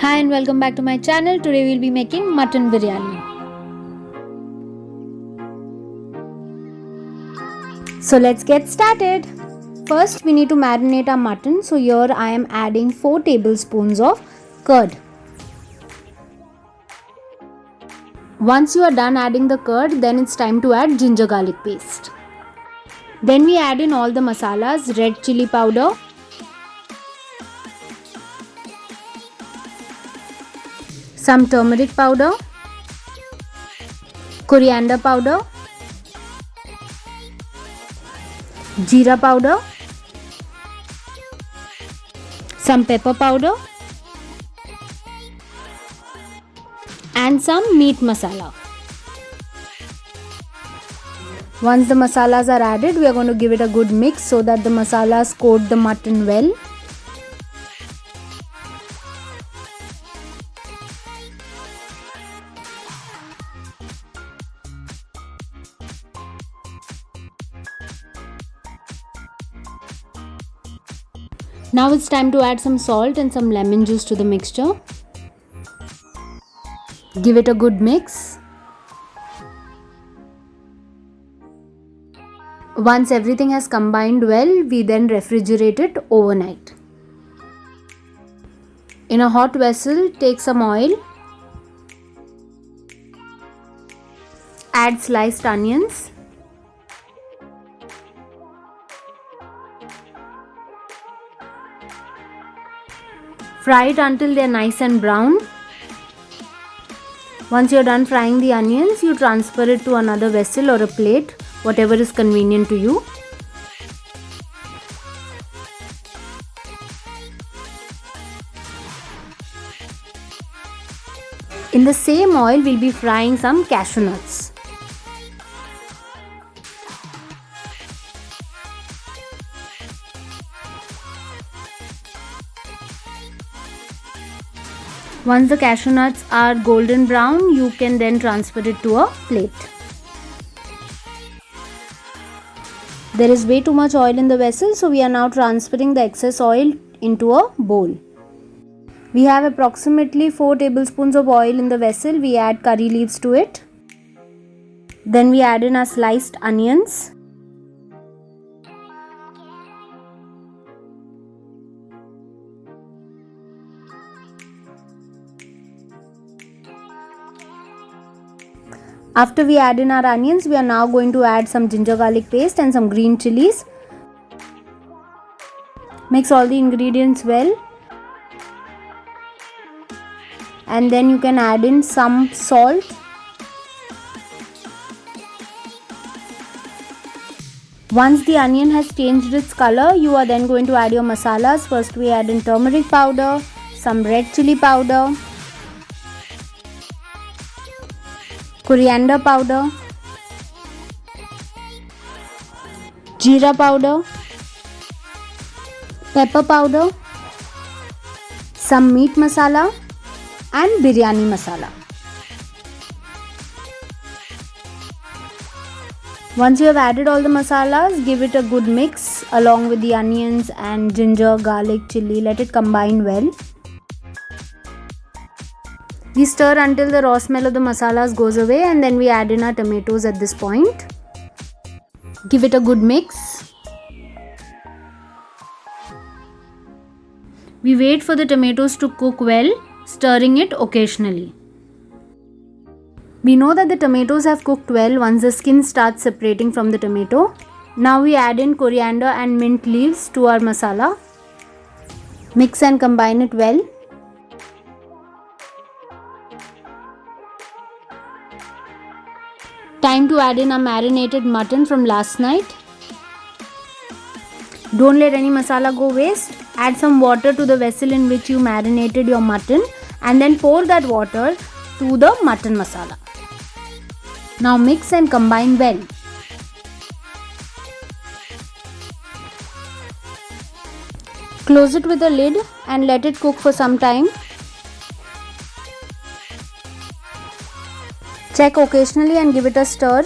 Hi and welcome back to my channel. Today we'll be making mutton biryani. So let's get started. First we need to marinate our mutton. So here I am adding 4 tablespoons of curd. Once you are done adding the curd, then it's time to add ginger garlic paste. Then we add in all the masalas: red chili powder, some turmeric powder, coriander powder, jeera powder, some pepper powder and some meat masala. Once the masalas are added, we are going to give it a good mix so that the masalas coat the mutton well. Now it's time to add some salt and some lemon juice to the mixture. Give it a good mix. Once everything has combined well, we then refrigerate it overnight. In a hot vessel, take some oil. Add sliced onions. Fry it until they are nice and brown. Once you are done frying the onions, you transfer it to another vessel or a plate, whatever is convenient to you. In the same oil, we'll be frying some cashew nuts. Once the cashew nuts are golden brown, you can then transfer it to a plate. There is way too much oil in the vessel, so we are now transferring the excess oil into a bowl. We have approximately 4 tablespoons of oil in the vessel. We add curry leaves to it. Then we add in our sliced onions. After we add in our onions, we are now going to add some ginger garlic paste and some green chilies. Mix all the ingredients well. And then you can add in some salt. Once the onion has changed its color, you are then going to add your masalas. First we add in turmeric powder, some red chili powder, coriander powder, jeera powder, pepper powder, some meat masala and biryani masala. Once you have added all the masalas, give it a good mix along with the onions and ginger, garlic, chili. Let it combine well. We stir until the raw smell of the masalas goes away, and then we add in our tomatoes at this point. Give it a good mix. We wait for the tomatoes to cook well, stirring it occasionally. We know that the tomatoes have cooked well once the skin starts separating from the tomato. Now we add in coriander and mint leaves to our masala. Mix and combine it well. Time to add in our marinated mutton from last night. Don't let any masala go waste. Add some water to the vessel in which you marinated your mutton and then pour that water to the mutton masala. Now mix and combine well. Close it with a lid and let it cook for some time. Check occasionally and give it a stir.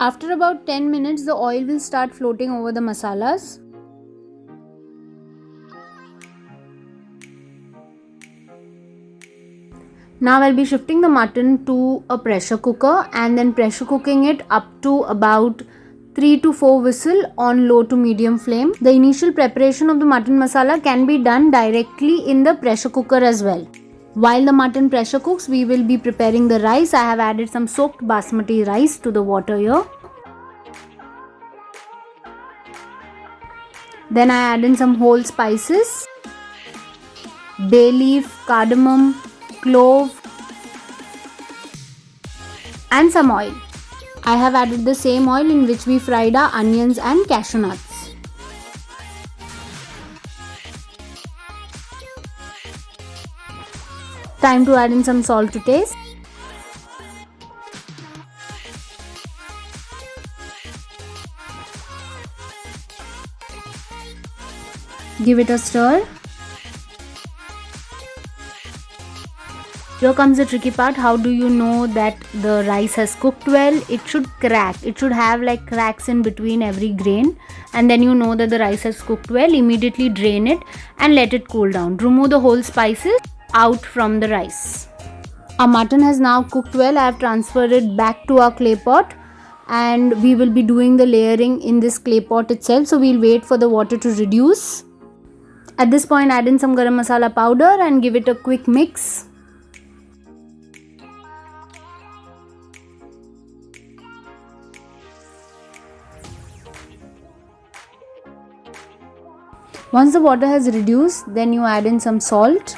After about 10 minutes, the oil will start floating over the masalas. Now I'll be shifting the mutton to a pressure cooker and then pressure cooking it up to about 3 to 4 whistles on low to medium flame. The initial preparation of the mutton masala can be done directly in the pressure cooker as well. While the mutton pressure cooks, we will be preparing the rice. I have added some soaked basmati rice to the water here. Then I add in some whole spices, bay leaf, cardamom, clove and some oil. I have added the same oil in which we fried our onions and cashew nuts. Time to add in some salt to taste. Give it a stir. Here comes the tricky part. How do you know that the rice has cooked well? It should crack. It should have like cracks in between every grain, and then you know that the rice has cooked well. Immediately drain it and let it cool down. Remove the whole spices out from the rice. Our mutton has now cooked well. I have transferred it back to our clay pot and we will be doing the layering in this clay pot itself. So we'll wait for the water to reduce. At this point, add in some garam masala powder and give it a quick mix. Once the water has reduced, then you add in some salt.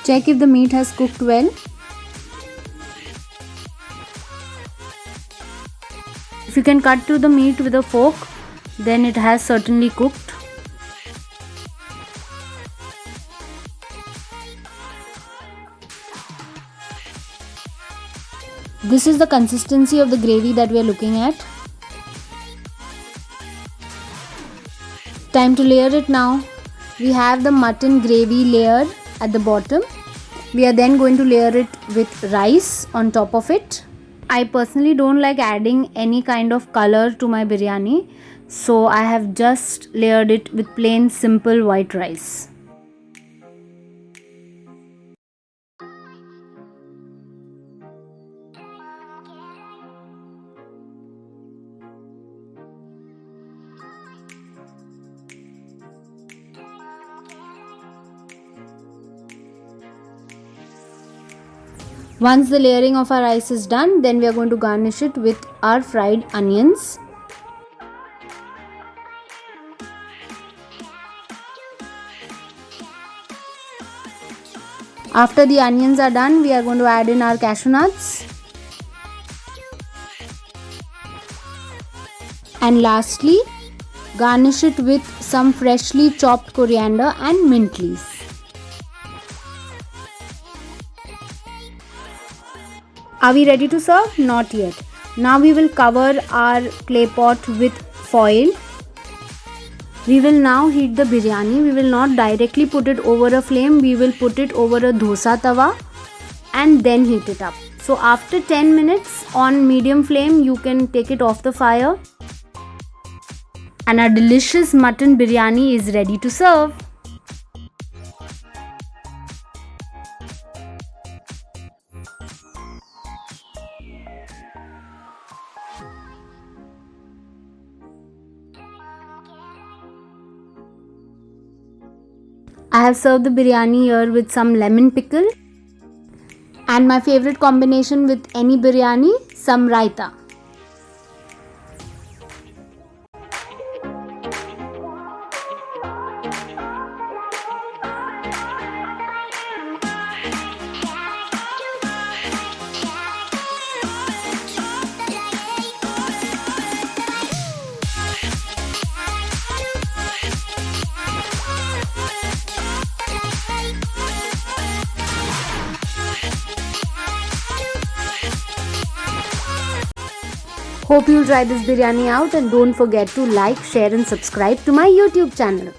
Check if the meat has cooked well. If you can cut through the meat with a fork, then it has certainly cooked. This is the consistency of the gravy that we are looking at. Time to layer it now. We have the mutton gravy layer at the bottom. We are then going to layer it with rice on top of it. I personally don't like adding any kind of color to my biryani, so I have just layered it with plain simple white rice. Once the layering of our rice is done, then we are going to garnish it with our fried onions. After the onions are done, we are going to add in our cashew nuts. And lastly, garnish it with some freshly chopped coriander and mint leaves. Are we ready to serve? Not yet. Now we will cover our clay pot with foil. We will now heat the biryani. We will not directly put it over a flame. We will put it over a dosa tawa and then heat it up. So after 10 minutes on medium flame, you can take it off the fire. And our delicious mutton biryani is ready to serve. I have served the biryani here with some lemon pickle and my favorite combination with any biryani, some raita. Hope you'll try this biryani out and don't forget to like, share and subscribe to my YouTube channel.